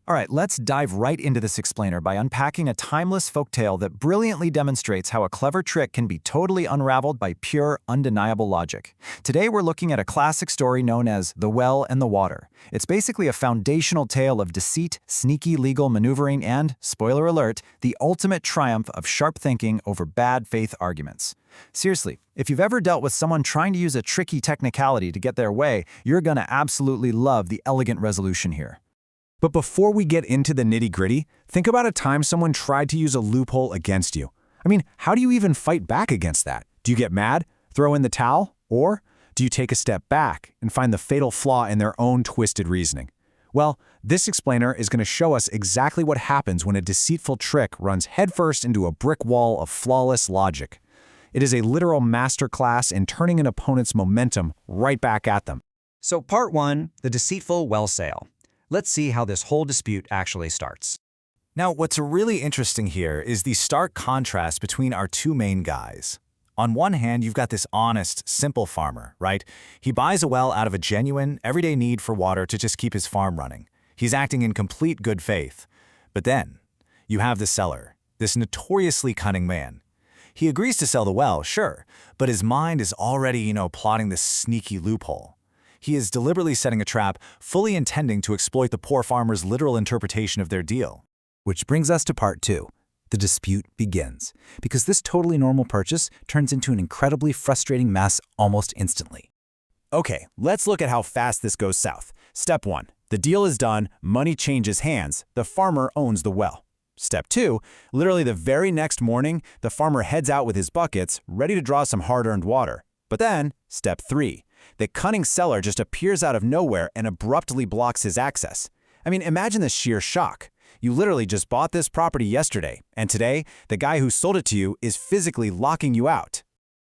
All right, let's dive right into this explainer by unpacking a timeless folktale that brilliantly demonstrates how a clever trick can be totally unraveled by pure, undeniable logic. Today, we're looking at a classic story known as The Well and the Water. It's basically a foundational tale of deceit, sneaky legal maneuvering, and, spoiler alert, the ultimate triumph of sharp thinking over bad faith arguments. Seriously, if you've ever dealt with someone trying to use a tricky technicality to get their way, you're gonna absolutely love the elegant resolution here. But before we get into the nitty-gritty, think about a time someone tried to use a loophole against you. I mean, how do you even fight back against that? Do you get mad, throw in the towel, or do you take a step back and find the fatal flaw in their own twisted reasoning? Well, this explainer is going to show us exactly what happens when a deceitful trick runs headfirst into a brick wall of flawless logic. It is a literal masterclass in turning an opponent's momentum right back at them. So part 1, the deceitful well sale. Let's see how this whole dispute actually starts. Now, what's really interesting here is the stark contrast between our two main guys. On one hand, you've got this honest, simple farmer, right? He buys a well out of a genuine, everyday need for water to just keep his farm running. He's acting in complete good faith. But then, you have the seller, this notoriously cunning man. He agrees to sell the well, sure, but his mind is already, plotting this sneaky loophole. He is deliberately setting a trap, fully intending to exploit the poor farmer's literal interpretation of their deal. Which brings us to part 2. The dispute begins, because this totally normal purchase turns into an incredibly frustrating mess almost instantly. Okay, let's look at how fast this goes south. Step 1. The deal is done, money changes hands, the farmer owns the well. Step 2. Literally the very next morning, the farmer heads out with his buckets, ready to draw some hard-earned water. But then, step 3. The cunning seller just appears out of nowhere and abruptly blocks his access. I mean, imagine the sheer shock. You literally just bought this property yesterday, and today, the guy who sold it to you is physically locking you out.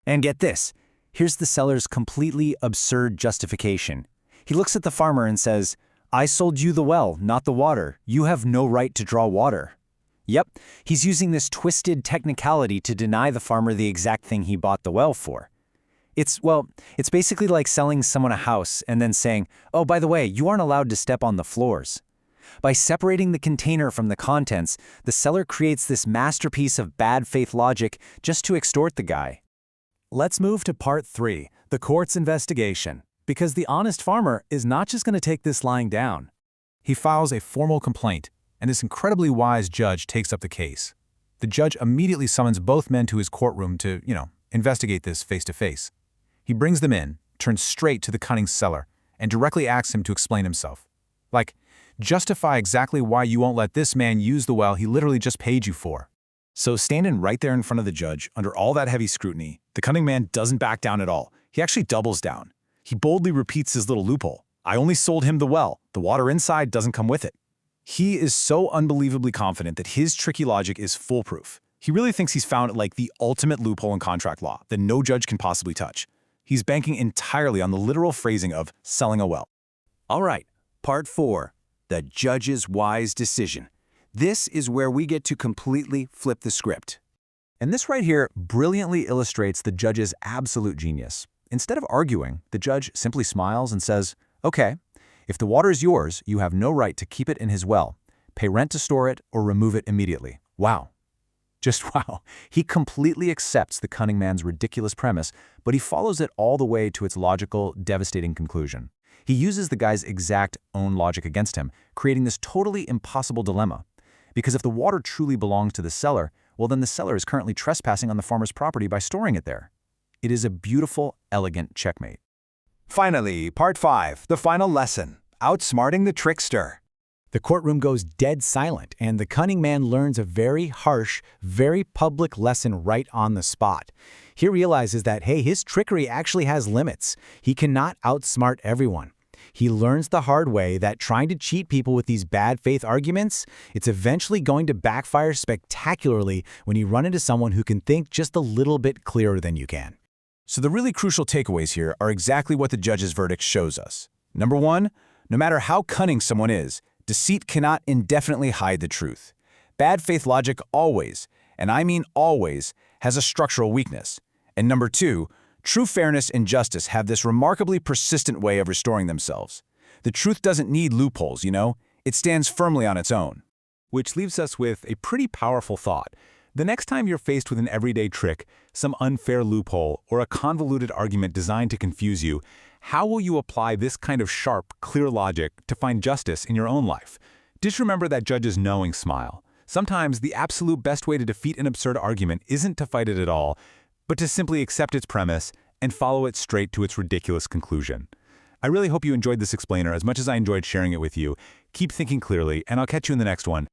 And get this, here's the seller's completely absurd justification. He looks at the farmer and says, "I sold you the well, not the water. You have no right to draw water." Yep, he's using this twisted technicality to deny the farmer the exact thing he bought the well for. It's basically like selling someone a house and then saying, "Oh, by the way, you aren't allowed to step on the floors." By separating the container from the contents, the seller creates this masterpiece of bad faith logic just to extort the guy. Let's move to part 3, the court's investigation, because the honest farmer is not just going to take this lying down. He files a formal complaint, and this incredibly wise judge takes up the case. The judge immediately summons both men to his courtroom to, investigate this face to face. He brings them in, turns straight to the cunning seller, and directly asks him to explain himself. Like, justify exactly why you won't let this man use the well he literally just paid you for. So standing right there in front of the judge, under all that heavy scrutiny, the cunning man doesn't back down at all. He actually doubles down. He boldly repeats his little loophole. "I only sold him the well. The water inside doesn't come with it." He is so unbelievably confident that his tricky logic is foolproof. He really thinks he's found the ultimate loophole in contract law that no judge can possibly touch. He's banking entirely on the literal phrasing of selling a well. All right, part 4, the judge's wise decision. This is where we get to completely flip the script. And this right here brilliantly illustrates the judge's absolute genius. Instead of arguing, the judge simply smiles and says, "Okay, if the water is yours, you have no right to keep it in his well. Pay rent to store it or remove it immediately." Wow. Just wow. He completely accepts the cunning man's ridiculous premise, but he follows it all the way to its logical, devastating conclusion. He uses the guy's exact own logic against him, creating this totally impossible dilemma. Because if the water truly belongs to the seller, well then the seller is currently trespassing on the farmer's property by storing it there. It is a beautiful, elegant checkmate. Finally, part 5, the final lesson, outsmarting the trickster. The courtroom goes dead silent, and the cunning man learns a very harsh, very public lesson right on the spot. He realizes that, hey, his trickery actually has limits. He cannot outsmart everyone. He learns the hard way that trying to cheat people with these bad faith arguments, it's eventually going to backfire spectacularly when you run into someone who can think just a little bit clearer than you can. So the really crucial takeaways here are exactly what the judge's verdict shows us. Number 1, no matter how cunning someone is, deceit cannot indefinitely hide the truth. Bad faith logic always, and I mean always, has a structural weakness. And number 2, true fairness and justice have this remarkably persistent way of restoring themselves. The truth doesn't need loopholes, It stands firmly on its own. Which leaves us with a pretty powerful thought. The next time you're faced with an everyday trick, some unfair loophole, or a convoluted argument designed to confuse you, how will you apply this kind of sharp, clear logic to find justice in your own life? Just remember that judge's knowing smile. Sometimes the absolute best way to defeat an absurd argument isn't to fight it at all, but to simply accept its premise and follow it straight to its ridiculous conclusion. I really hope you enjoyed this explainer as much as I enjoyed sharing it with you. Keep thinking clearly, and I'll catch you in the next one.